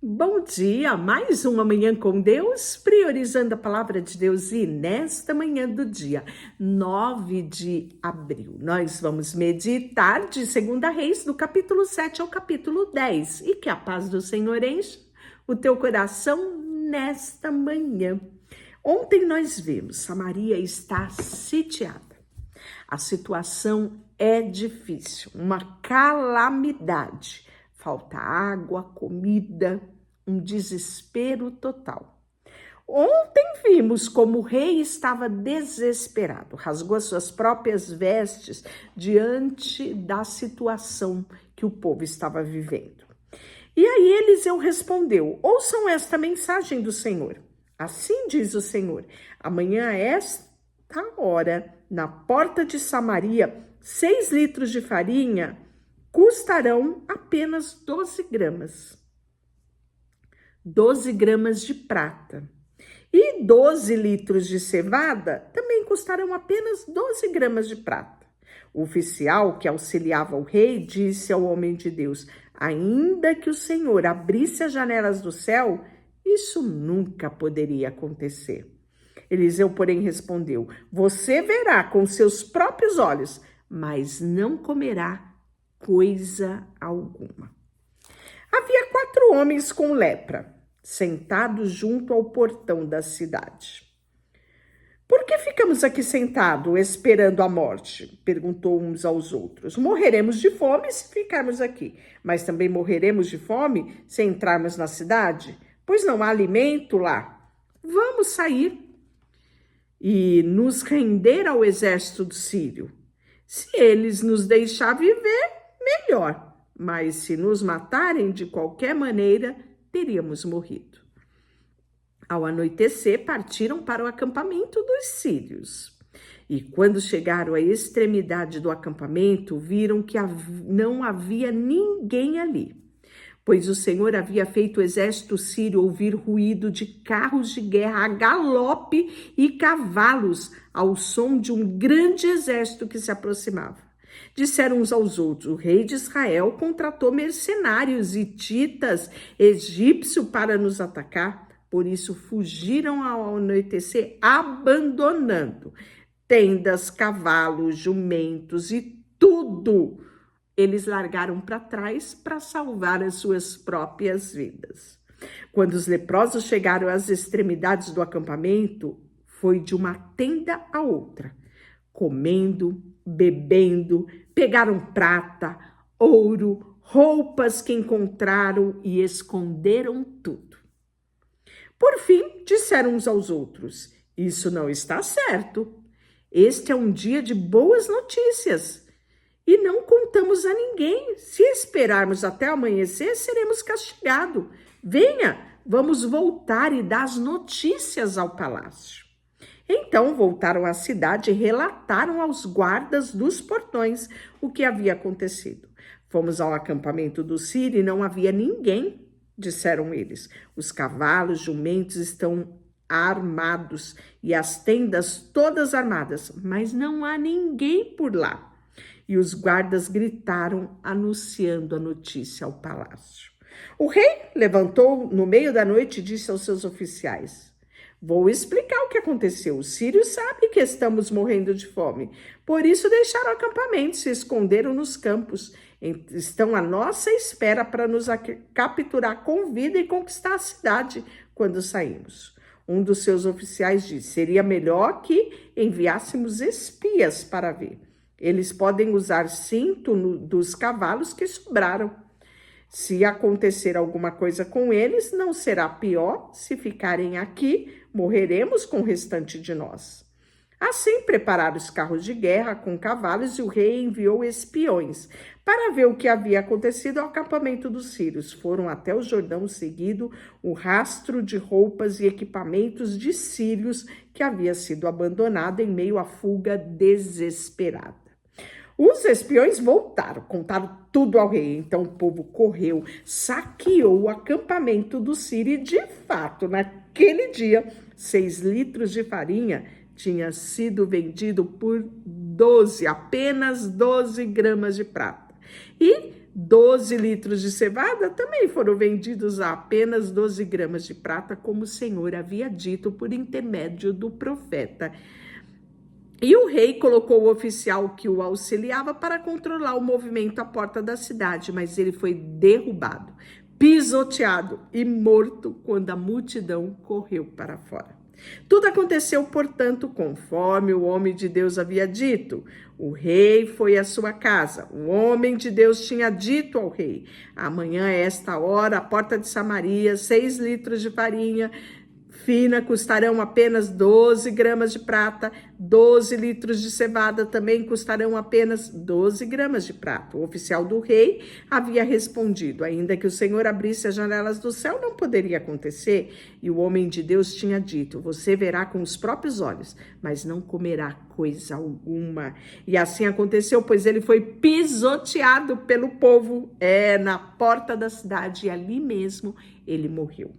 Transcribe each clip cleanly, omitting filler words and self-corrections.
Bom dia, mais uma manhã com Deus, priorizando a palavra de Deus. E nesta manhã do dia 9 de abril, nós vamos meditar de 2 Reis, do capítulo 7 ao capítulo 10. E que a paz do Senhor enche o teu coração nesta manhã. Ontem nós vimos, Samaria está sitiada. A situação é difícil, uma calamidade. Falta água, comida, um desespero total. Ontem vimos como o rei estava desesperado, rasgou as suas próprias vestes diante da situação que o povo estava vivendo. E aí Eliseu respondeu: ouçam esta mensagem do Senhor. Assim diz o Senhor: amanhã a esta hora, na porta de Samaria, 6 litros de farinha custarão apenas 12 gramas. 12 gramas de prata. E 12 litros de cevada também custarão apenas 12 gramas de prata. O oficial que auxiliava o rei disse ao homem de Deus: ainda que o Senhor abrisse as janelas do céu, isso nunca poderia acontecer. Eliseu, porém, respondeu: você verá com seus próprios olhos, mas não comerá coisa alguma. Havia 4 homens com lepra, sentados junto ao portão da cidade. Por que ficamos aqui sentados, esperando a morte? Perguntou uns aos outros. Morreremos de fome se ficarmos aqui, mas também morreremos de fome se entrarmos na cidade, pois não há alimento lá. Vamos sair e nos render ao exército do sírio. Se eles nos deixar viver, melhor, mas se nos matarem de qualquer maneira, teríamos morrido. Ao anoitecer, partiram para o acampamento dos sírios. E quando chegaram à extremidade do acampamento, viram que não havia ninguém ali, pois o Senhor havia feito o exército sírio ouvir ruído de carros de guerra a galope e cavalos ao som de um grande exército que se aproximava. Disseram uns aos outros: o rei de Israel contratou mercenários hititas, egípcios para nos atacar. Por isso fugiram ao anoitecer, abandonando tendas, cavalos, jumentos e tudo. Eles largaram para trás para salvar as suas próprias vidas. Quando os leprosos chegaram às extremidades do acampamento, foi de uma tenda a outra, comendo, bebendo, pegaram prata, ouro, roupas que encontraram e esconderam tudo. Por fim, disseram uns aos outros: isso não está certo. Este é um dia de boas notícias e não contamos a ninguém. Se esperarmos até amanhecer, seremos castigados. Venha, vamos voltar e dar as notícias ao palácio. Então voltaram à cidade e relataram aos guardas dos portões o que havia acontecido. Fomos ao acampamento do sírio e não havia ninguém, disseram eles. Os cavalos, jumentos estão armados e as tendas todas armadas, mas não há ninguém por lá. E os guardas gritaram, anunciando a notícia ao palácio. O rei levantou no meio da noite e disse aos seus oficiais: vou explicar o que aconteceu. Os sírios sabem que estamos morrendo de fome, por isso deixaram o acampamento, se esconderam nos campos. Estão à nossa espera para nos capturar com vida e conquistar a cidade quando saímos. Um dos seus oficiais disse: seria melhor que enviássemos espias para ver. Eles podem usar cinto dos cavalos que sobraram. Se acontecer alguma coisa com eles, não será pior. Se ficarem aqui, morreremos com o restante de nós. Assim, prepararam os carros de guerra com cavalos e o rei enviou espiões para ver o que havia acontecido ao acampamento dos sírios. Foram até o Jordão seguindo o rastro de roupas e equipamentos de sírios que havia sido abandonado em meio à fuga desesperada. Os espiões voltaram, contaram tudo ao rei. Então o povo correu, saqueou o acampamento do sírio e, de fato, naquele dia, 6 litros de farinha tinha sido vendido por apenas 12 gramas de prata. E 12 litros de cevada também foram vendidos a apenas 12 gramas de prata, como o Senhor havia dito por intermédio do profeta. E o rei colocou o oficial que o auxiliava para controlar o movimento à porta da cidade, mas ele foi derrubado, pisoteado e morto quando a multidão correu para fora. Tudo aconteceu, portanto, conforme o homem de Deus havia dito. O rei foi à sua casa. O homem de Deus tinha dito ao rei: amanhã, a esta hora, à porta de Samaria, 6 litros de farinha fina custarão apenas 12 gramas de prata, 12 litros de cevada também custarão apenas 12 gramas de prata. O oficial do rei havia respondido: ainda que o Senhor abrisse as janelas do céu, não poderia acontecer. E o homem de Deus tinha dito: você verá com os próprios olhos, mas não comerá coisa alguma. E assim aconteceu, pois ele foi pisoteado pelo povo na porta da cidade, e ali mesmo ele morreu.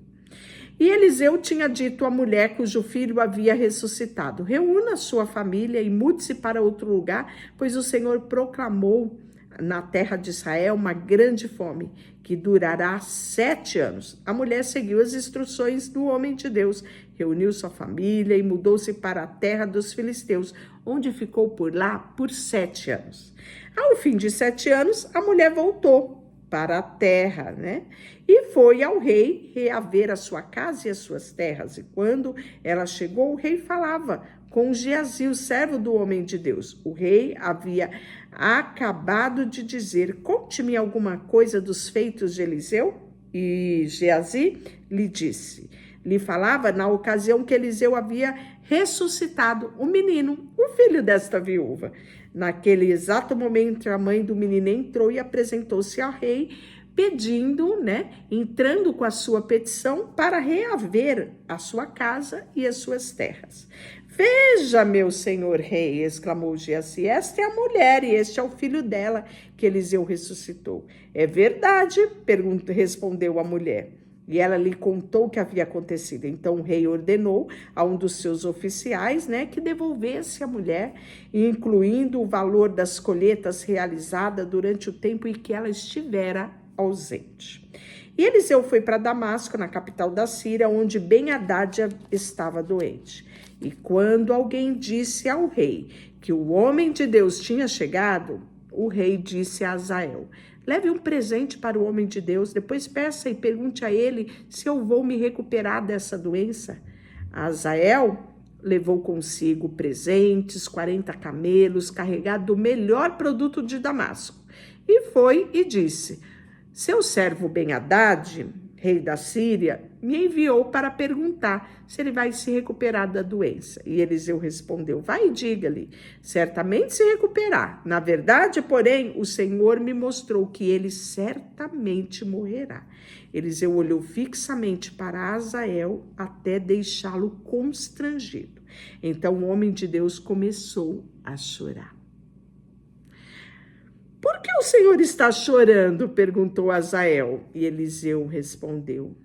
E Eliseu tinha dito à mulher cujo filho havia ressuscitado: reúna sua família e mude-se para outro lugar, pois o Senhor proclamou na terra de Israel uma grande fome, que durará 7 anos. A mulher seguiu as instruções do homem de Deus, reuniu sua família e mudou-se para a terra dos filisteus, onde ficou por lá por 7 anos. Ao fim de 7 anos, a mulher voltou para a terra, e foi ao rei reaver a sua casa e as suas terras. E quando ela chegou, o rei falava com Geazi, o servo do homem de Deus. O rei havia acabado de dizer: conte-me alguma coisa dos feitos de Eliseu. E Geazi lhe falava na ocasião que Eliseu havia ressuscitado o menino, o filho desta viúva. Naquele exato momento, a mãe do menino entrou e apresentou-se ao rei, pedindo, entrando com a sua petição para reaver a sua casa e as suas terras. Veja, meu senhor rei, exclamou Geazi, esta é a mulher e este é o filho dela que Eliseu ressuscitou. É verdade, respondeu a mulher. E ela lhe contou o que havia acontecido. Então o rei ordenou a um dos seus oficiais, que devolvesse a mulher, incluindo o valor das colheitas realizadas durante o tempo em que ela estivera ausente. E Eliseu foi para Damasco, na capital da Síria, onde Ben-Hadad estava doente. E quando alguém disse ao rei que o homem de Deus tinha chegado, o rei disse a Hazael: leve um presente para o homem de Deus, depois peça e pergunte a ele se eu vou me recuperar dessa doença. Hazael levou consigo presentes, 40 camelos, carregados do melhor produto de Damasco. E foi e disse: seu servo Ben-Hadad, rei da Síria, me enviou para perguntar se ele vai se recuperar da doença. E Eliseu respondeu: vai e diga-lhe, certamente se recuperar. Na verdade, porém, o Senhor me mostrou que ele certamente morrerá. Eliseu olhou fixamente para Hazael até deixá-lo constrangido. Então o homem de Deus começou a chorar. Por que o Senhor está chorando? Perguntou Hazael. E Eliseu respondeu: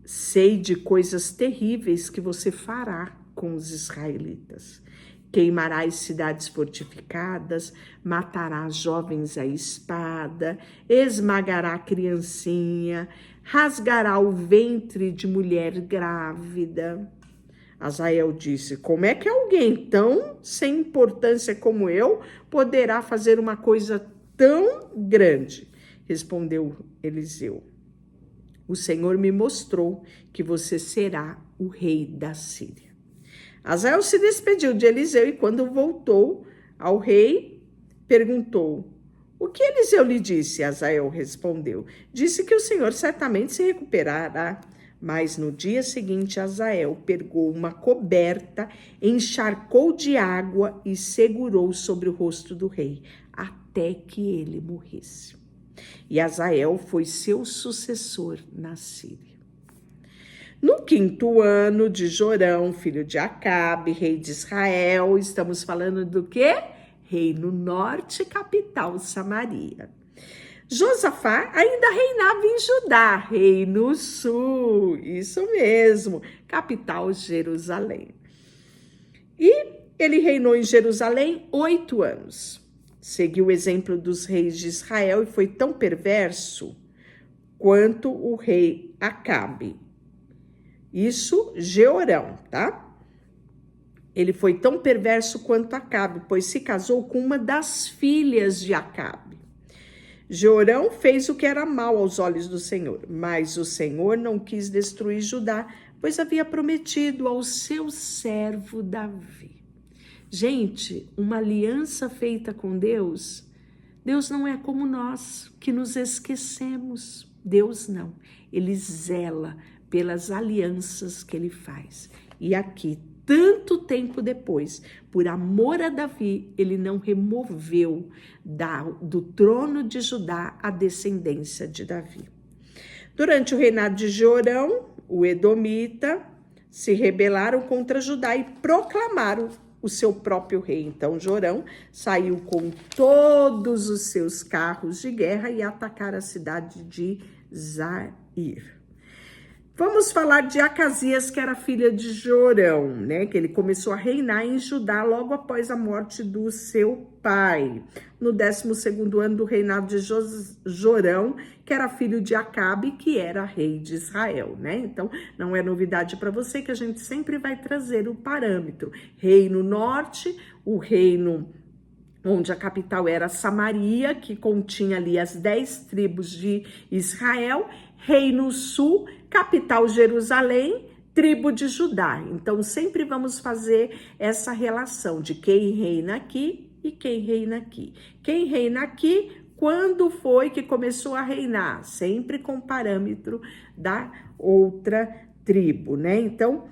sei de coisas terríveis que você fará com os israelitas. Queimará as cidades fortificadas, matará jovens à espada, esmagará a criancinha, rasgará o ventre de mulher grávida. Hazael disse: como é que alguém tão sem importância como eu poderá fazer uma coisa tão grande? Respondeu Eliseu: o Senhor me mostrou que você será o rei da Síria. Hazael se despediu de Eliseu e quando voltou ao rei, perguntou: o que Eliseu lhe disse? Hazael respondeu: disse que o Senhor certamente se recuperará. Mas no dia seguinte, Hazael pegou uma coberta, encharcou de água e segurou sobre o rosto do rei, até que ele morresse. E Hazael foi seu sucessor na Síria. No 5º ano de Jorão, filho de Acabe, rei de Israel, estamos falando do quê? Reino Norte, capital Samaria. Josafá ainda reinava em Judá, Reino Sul, isso mesmo, capital Jerusalém. E ele reinou em Jerusalém 8 anos. seguiu o exemplo dos reis de Israel e foi tão perverso quanto o rei Acabe. Isso, Jeorão, tá? Ele foi tão perverso quanto Acabe, pois se casou com uma das filhas de Acabe. Jeorão fez o que era mal aos olhos do Senhor, mas o Senhor não quis destruir Judá, pois havia prometido ao seu servo Davi. Gente, uma aliança feita com Deus, Deus não é como nós, que nos esquecemos. Deus não, Ele zela pelas alianças que Ele faz. E aqui, tanto tempo depois, por amor a Davi, ele não removeu do trono de Judá a descendência de Davi. Durante o reinado de Jeorão, o edomita se rebelaram contra Judá e proclamaram o seu próprio rei. Então, Jeorão saiu com todos os seus carros de guerra e atacaram a cidade de Zair. Vamos falar de Acasias, que era filha de Jorão, né? Que ele começou a reinar em Judá logo após a morte do seu pai. No 12º ano do reinado de Jorão, que era filho de Acabe, que era rei de Israel, né? Então, não é novidade para você que a gente sempre vai trazer o parâmetro. Reino norte, o reino onde a capital era Samaria, que continha ali as 10 tribos de Israel. Reino sul, capital Jerusalém, tribo de Judá. Então, sempre vamos fazer essa relação de quem reina aqui e quem reina aqui. Quem reina aqui, quando foi que começou a reinar? Sempre com parâmetro da outra tribo, né? Então,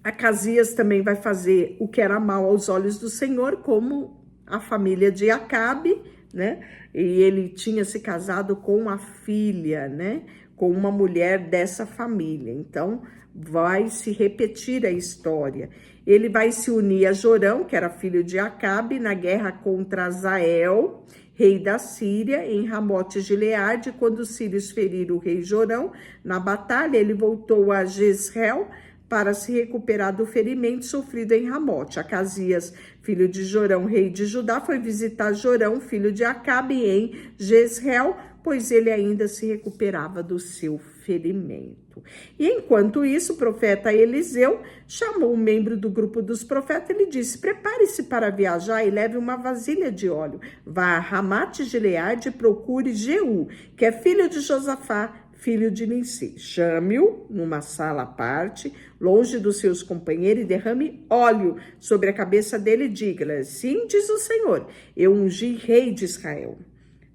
Acasias também vai fazer o que era mal aos olhos do Senhor, como a família de Acabe, né? E ele tinha se casado com a filha, né? Com uma mulher dessa família. Então, vai se repetir a história. Ele vai se unir a Jorão, que era filho de Acabe, na guerra contra Azael, rei da Síria, em Ramote-Gileade. Quando os sírios feriram o rei Jorão na batalha, ele voltou a Jezreel para se recuperar do ferimento sofrido em Ramote. Acasias, filho de Jorão, rei de Judá, foi visitar Jorão, filho de Acabe, em Jezreel, pois ele ainda se recuperava do seu ferimento. E enquanto isso, o profeta Eliseu chamou um membro do grupo dos profetas e lhe disse: prepare-se para viajar e leve uma vasilha de óleo. Vá a Ramate-Gileade e procure Jeú, que é filho de Josafá, filho de Nissi. Chame-o numa sala à parte, longe dos seus companheiros, e derrame óleo sobre a cabeça dele e diga-lhe: assim diz o Senhor, eu ungi rei de Israel.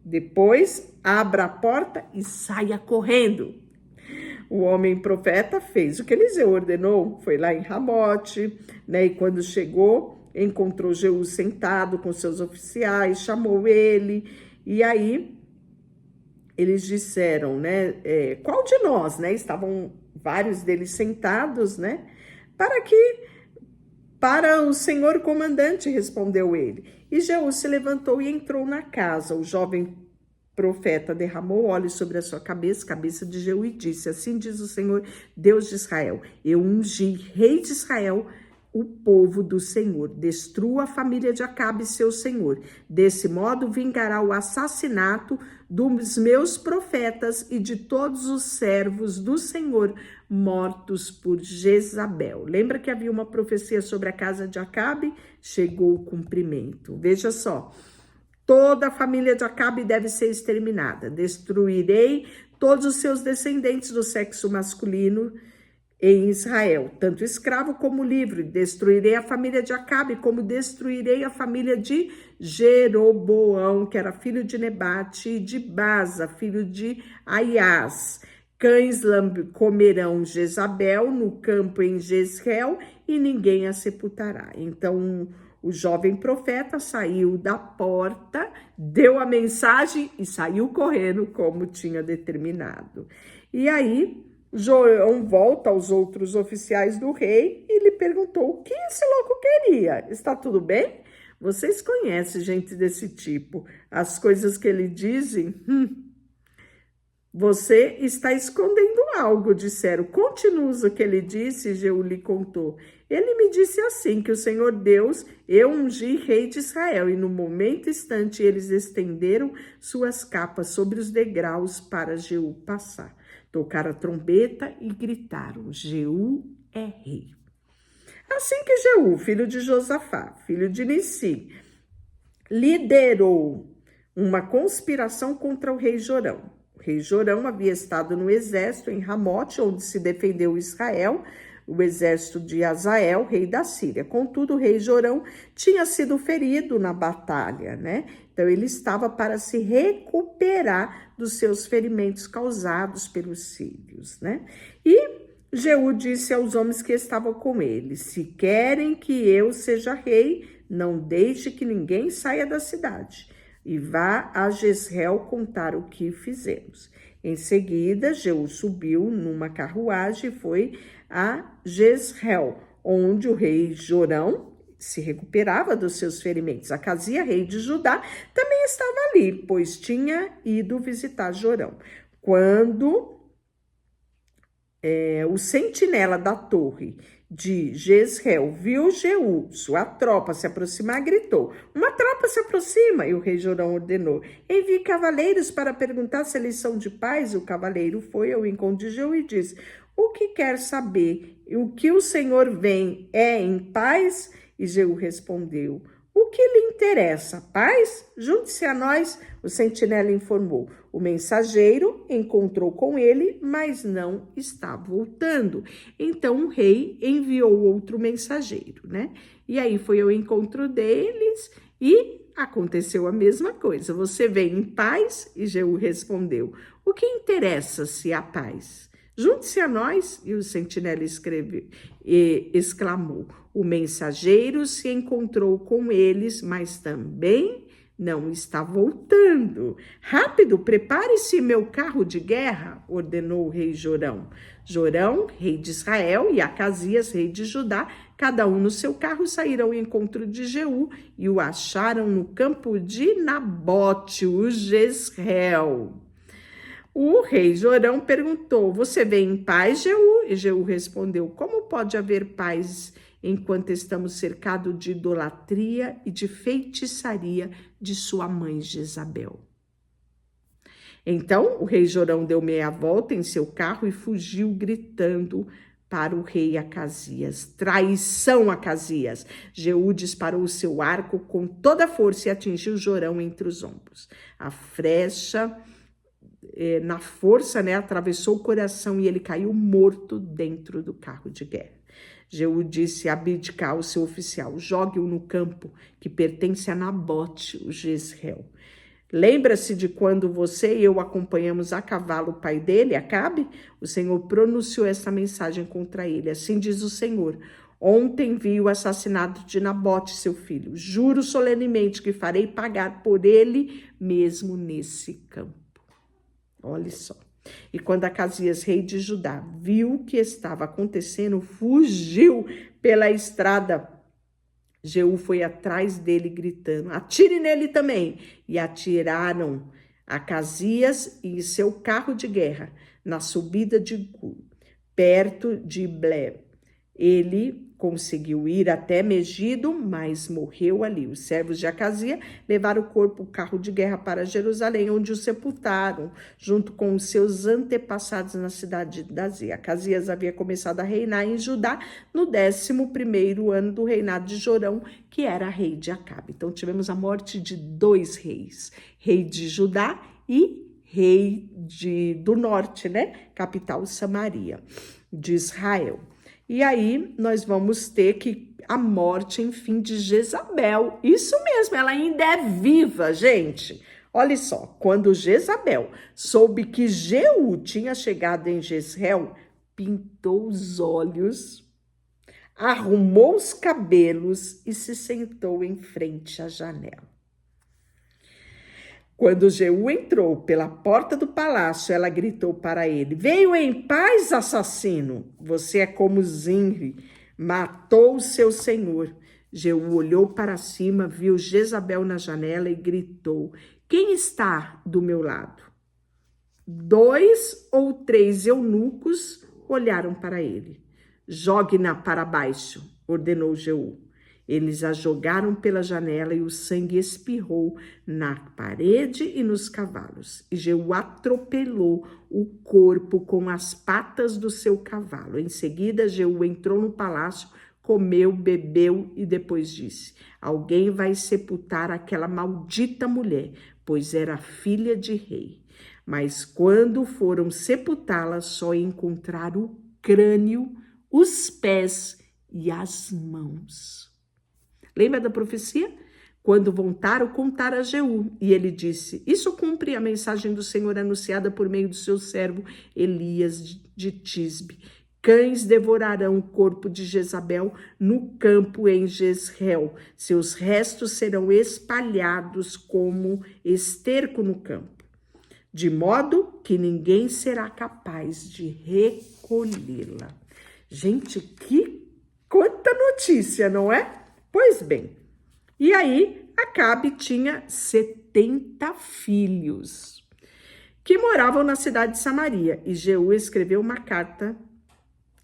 Depois, abra a porta e saia correndo. O homem profeta fez o que Eliseu ordenou, foi lá em Ramote, né? E quando chegou, encontrou Jeú sentado com seus oficiais, chamou ele, e aí eles disseram, né? Qual de nós, né? Estavam vários deles sentados, né? Para o senhor comandante, respondeu ele. E Jeú se levantou e entrou na casa. O jovem profeta derramou óleo sobre a sua cabeça, cabeça de Jeú, e disse: assim diz o Senhor, Deus de Israel, eu ungi rei de Israel, o povo do Senhor. Destrua a família de Acabe, seu senhor. Desse modo vingará o assassinato dos meus profetas e de todos os servos do Senhor mortos por Jezabel. Lembra que havia uma profecia sobre a casa de Acabe? Chegou o cumprimento. Veja só, toda a família de Acabe deve ser exterminada. Destruirei todos os seus descendentes do sexo masculino em Israel, tanto escravo como livre. Destruirei a família de Acabe, como destruirei a família de Jeroboão, que era filho de Nebate, e de Baza, filho de Aias. Cães comerão Jezabel no campo em Jezreel, e ninguém a sepultará. Então, o jovem profeta saiu da porta, deu a mensagem e saiu correndo, como tinha determinado. E aí, Jorão volta aos outros oficiais do rei e lhe perguntou: o que esse louco queria? Está tudo bem? Vocês conhecem gente desse tipo. As coisas que ele dizem, você está escondendo algo, disseram. Conte-nos o que ele disse, Jeú lhe contou. Ele me disse assim, que o Senhor Deus, eu ungi rei de Israel, e no momento instante eles estenderam suas capas sobre os degraus para Jeú passar. Tocaram a trombeta e gritaram, Jeú é rei. Assim que Jeú, filho de Josafá, filho de Nissi, liderou uma conspiração contra o rei Jorão. O rei Jorão havia estado no exército em Ramote, onde se defendeu Israel, o exército de Azael, rei da Síria. Contudo, o rei Jorão tinha sido ferido na batalha, né? Então, ele estava para se recuperar dos seus ferimentos causados pelos sírios, né? E Jeú disse aos homens que estavam com ele, se querem que eu seja rei, não deixe que ninguém saia da cidade e vá a Jezreel contar o que fizemos. Em seguida, Jeú subiu numa carruagem e foi a Jezreel, onde o rei Jorão se recuperava dos seus ferimentos. Acasias, rei de Judá, também estava ali, pois tinha ido visitar Jorão. Quando o sentinela da torre de Jezreel viu Jeú, sua tropa, se aproximar, gritou, uma tropa se aproxima, e o rei Jorão ordenou, envie cavaleiros para perguntar se eles são de paz. O cavaleiro foi ao encontro de Jeú e disse, o que quer saber? O que o Senhor vem é em paz? E Jeú respondeu, o que lhe interessa? Paz? Junte-se a nós, o sentinela informou. O mensageiro encontrou com ele, mas não está voltando. Então o rei enviou outro mensageiro, né? E aí foi ao encontro deles e aconteceu a mesma coisa. Você vem em paz? E Jeú respondeu, o que interessa-se a paz? Junte-se a nós, e o sentinela exclamou. O mensageiro se encontrou com eles, mas também não está voltando. Rápido, prepare-se meu carro de guerra, ordenou o rei Jorão. Jorão, rei de Israel, e Acasias, rei de Judá, cada um no seu carro, saíram ao encontro de Jeú e o acharam no campo de Nabote, o Jezreel. O rei Jorão perguntou, você vem em paz, Jeú? E Jeú respondeu, como pode haver paz enquanto estamos cercados de idolatria e de feitiçaria de sua mãe Jezabel? Então o rei Jorão deu meia volta em seu carro e fugiu gritando para o rei Acasias. Traição, Acasias! Jeú disparou o seu arco com toda a força e atingiu Jorão entre os ombros. A flecha na força, né, atravessou o coração e ele caiu morto dentro do carro de guerra. Jeú disse a Abidcar, o seu oficial, jogue-o no campo que pertence a Nabote, o Jezreel. Lembra-se de quando você e eu acompanhamos a cavalo o pai dele, Acabe? O Senhor pronunciou essa mensagem contra ele. Assim diz o Senhor. Ontem vi o assassinato de Nabote, seu filho. Juro solenemente que farei pagar por ele mesmo nesse campo. Olha só. E quando Acasias, rei de Judá, viu o que estava acontecendo, fugiu pela estrada. Jeú foi atrás dele gritando, atire nele também. E atiraram Acasias e seu carro de guerra na subida de Gur, perto de Iblé. Ele conseguiu ir até Megido, mas morreu ali. Os servos de Acasias levaram o corpo, o carro de guerra, para Jerusalém, onde o sepultaram, junto com os seus antepassados na cidade de Davi. Acasias havia começado a reinar em Judá no 11º ano do reinado de Jorão, que era rei de Acabe. Então tivemos a morte de 2 reis, rei de Judá e rei do norte, né? Capital Samaria, de Israel. E aí nós vamos ter que a morte, enfim, de Jezabel. Isso mesmo, ela ainda é viva, gente. Olha só, quando Jezabel soube que Jeú tinha chegado em Jezreel, pintou os olhos, arrumou os cabelos e se sentou em frente à janela. Quando Jeú entrou pela porta do palácio, ela gritou para ele, veio em paz, assassino? Você é como Zimri, matou o seu senhor. Jeú olhou para cima, viu Jezabel na janela e gritou, quem está do meu lado? 2 ou 3 eunucos olharam para ele. Jogue-na para baixo, ordenou Jeú. Eles a jogaram pela janela e o sangue espirrou na parede e nos cavalos. E Jeú atropelou o corpo com as patas do seu cavalo. Em seguida, Jeú entrou no palácio, comeu, bebeu e depois disse: alguém vai sepultar aquela maldita mulher, pois era filha de rei. Mas quando foram sepultá-la, só encontraram o crânio, os pés e as mãos. Lembra da profecia? Quando voltaram, contaram a Jeú, e ele disse: isso cumpre a mensagem do Senhor anunciada por meio do seu servo Elias de Tisbe. Cães devorarão o corpo de Jezabel no campo em Jezreel. Seus restos serão espalhados como esterco no campo, de modo que ninguém será capaz de recolhê-la. Gente, quanta notícia, não é? Pois bem, e aí Acabe tinha 70 filhos que moravam na cidade de Samaria, e Jeú escreveu uma carta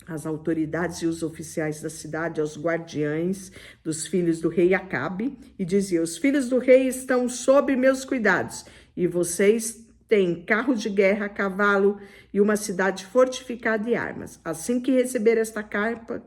às autoridades e os oficiais da cidade, aos guardiães dos filhos do rei Acabe, e dizia: os filhos do rei estão sob meus cuidados, e vocês têm carro de guerra, cavalo e uma cidade fortificada e armas. Assim que receber esta carta,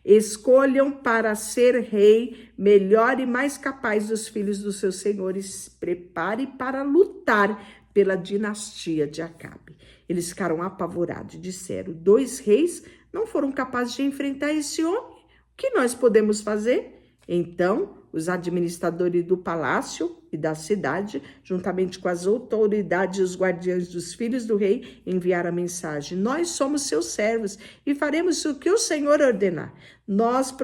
escolham para ser rei melhor e mais capaz dos filhos dos seus senhores. Prepare para lutar pela dinastia de Acabe. Eles ficaram apavorados e disseram: 2 reis não foram capazes de enfrentar esse homem? O que nós podemos fazer? Então, os administradores do palácio e da cidade, juntamente com as autoridades e os guardiães dos filhos do rei, enviaram a mensagem: nós somos seus servos e faremos o que o Senhor ordenar. Nós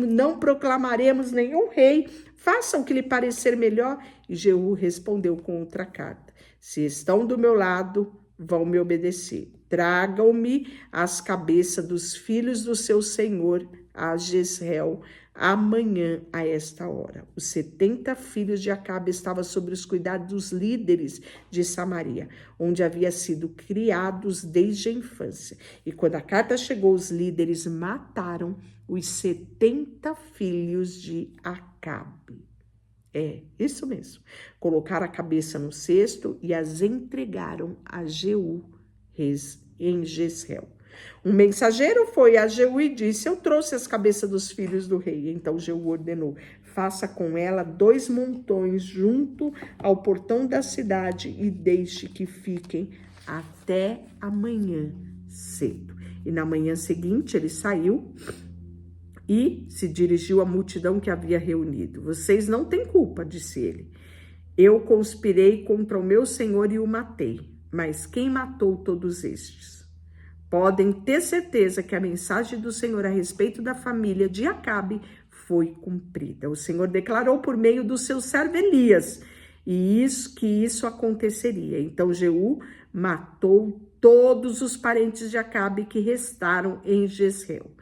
não proclamaremos nenhum rei. Façam o que lhe parecer melhor. E Jeú respondeu com outra carta: se estão do meu lado, vão me obedecer. Tragam-me as cabeças dos filhos do seu senhor a Jezreel amanhã a esta hora. Os 70 filhos de Acabe estavam sob os cuidados dos líderes de Samaria, onde havia sido criados desde a infância. E quando a carta chegou, os líderes mataram os 70 filhos de Acabe. É, isso mesmo. Colocaram a cabeça no cesto e as entregaram a Jeú em Jezreel. Um mensageiro foi a Jeú e disse: eu trouxe as cabeças dos filhos do rei. Então Jeú ordenou: faça com ela 2 montões junto ao portão da cidade e deixe que fiquem até amanhã cedo. E na manhã seguinte ele saiu e se dirigiu à multidão que havia reunido. Vocês não têm culpa, disse ele. Eu conspirei contra o meu senhor e o matei. Mas quem matou todos estes? Podem ter certeza que a mensagem do Senhor a respeito da família de Acabe foi cumprida. O Senhor declarou por meio do seu servo Elias que isso aconteceria. Então Jeú matou todos os parentes de Acabe que restaram em Jezreel.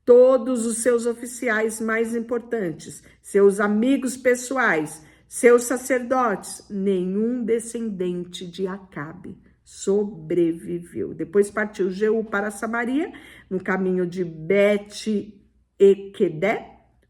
Todos os seus oficiais mais importantes, seus amigos pessoais, seus sacerdotes, nenhum descendente de Acabe sobreviveu. Depois partiu Jeú para Samaria, no caminho de Bet-Equedé,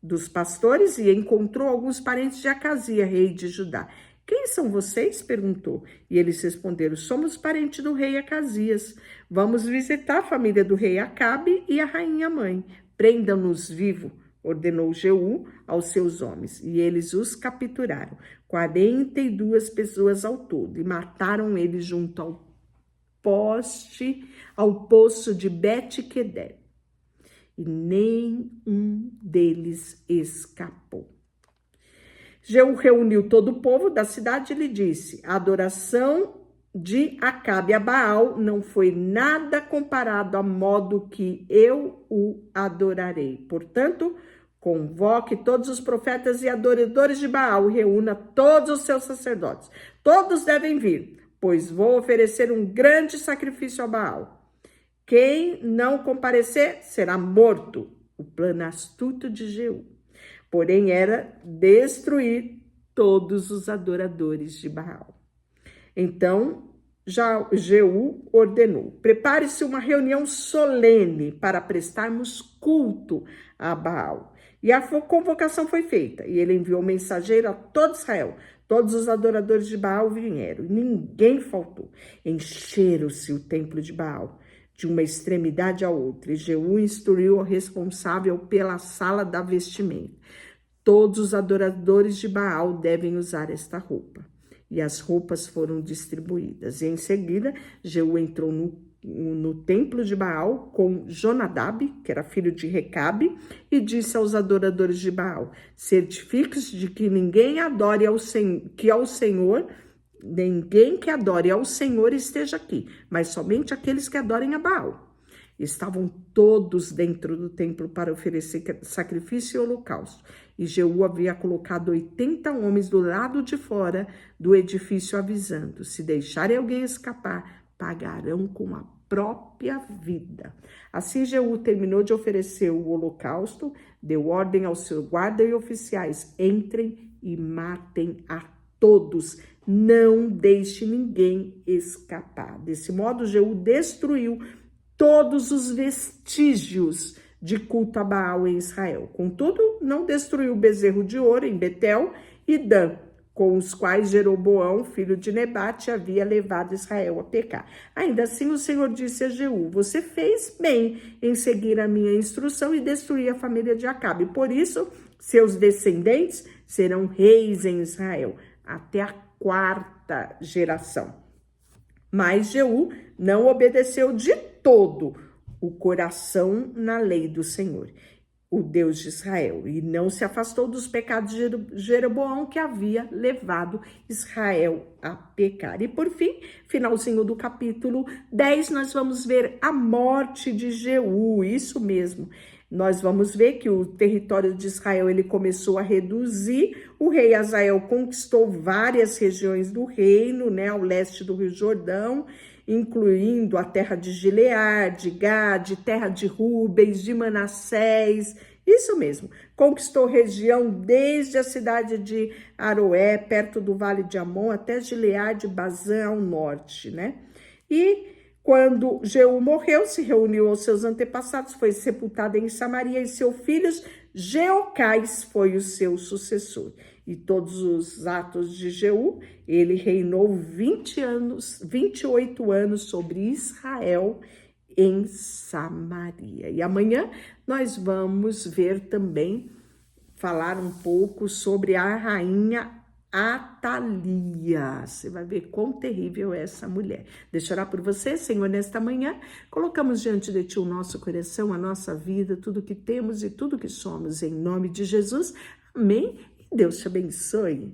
dos pastores, e encontrou alguns parentes de Acazia, rei de Judá. Quem são vocês? Perguntou. E eles responderam: somos parentes do rei Acazias. Vamos visitar a família do rei Acabe e a rainha mãe. Prendam-nos vivo, ordenou Jeú aos seus homens, e eles os capturaram, 42 pessoas ao todo, e mataram eles junto ao poço de Bet-Equedé, e nenhum deles escapou. Jeú reuniu todo o povo da cidade e lhe disse: a adoração de Acabe a Baal não foi nada comparado ao modo que eu o adorarei. Portanto, convoque todos os profetas e adoradores de Baal e reúna todos os seus sacerdotes. Todos devem vir, pois vou oferecer um grande sacrifício a Baal. Quem não comparecer será morto. O plano astuto de Jeú, porém, era destruir todos os adoradores de Baal. Então, Jeú ordenou: prepare-se uma reunião solene para prestarmos culto a Baal. E a convocação foi feita, e ele enviou mensageiro a todo Israel. Todos os adoradores de Baal vieram, e ninguém faltou. Encheram-se o templo de Baal, de uma extremidade à outra, e Jeú instruiu o responsável pela sala da vestimenta. Todos os adoradores de Baal devem usar esta roupa. E as roupas foram distribuídas. E em seguida, Jeú entrou no templo de Baal com Jonadab, que era filho de Recabe, e disse aos adoradores de Baal: certifique-se de que ninguém adore ao Senhor, ninguém que adore ao Senhor esteja aqui, mas somente aqueles que adorem a Baal. Estavam todos dentro do templo para oferecer sacrifício e holocausto. E Jeú havia colocado 80 homens do lado de fora do edifício, avisando: se deixarem alguém escapar, pagarão com a própria vida. Assim Jeú terminou de oferecer o holocausto, deu ordem aos seus guardas e oficiais: entrem e matem a todos, não deixe ninguém escapar. Desse modo, Jeú destruiu todos os vestígios de culto a Baal em Israel. Contudo, não destruiu o bezerro de ouro em Betel e Dan, com os quais Jeroboão, filho de Nebate, havia levado Israel a pecar. Ainda assim, o Senhor disse a Jeú: você fez bem em seguir a minha instrução e destruir a família de Acabe. Por isso, seus descendentes serão reis em Israel, até a 4ª geração. Mas Jeú não obedeceu de todo o coração na lei do Senhor, o Deus de Israel, e não se afastou dos pecados de Jeroboão, que havia levado Israel a pecar. E por fim, finalzinho do capítulo 10, nós vamos ver a morte de Jeú, isso mesmo. Nós vamos ver que o território de Israel ele começou a reduzir. O rei Hazael conquistou várias regiões do reino, né, ao leste do Rio Jordão, incluindo a terra de Gileade, de Gade, terra de Rubens, de Manassés. Isso mesmo, conquistou região desde a cidade de Aroé, perto do Vale de Amon, até Gileade, Bazã ao norte, né? E quando Jeú morreu, se reuniu aos seus antepassados, foi sepultado em Samaria, e seu filho Jeocais foi o seu sucessor. E todos os atos de Jeú, ele reinou 28 anos sobre Israel em Samaria. E amanhã nós vamos ver também, falar um pouco sobre a rainha Atalia. Você vai ver quão terrível é essa mulher. Deixa eu orar por você, Senhor, nesta manhã. Colocamos diante de Ti o nosso coração, a nossa vida, tudo que temos e tudo que somos. Em nome de Jesus. Amém. Deus te abençoe.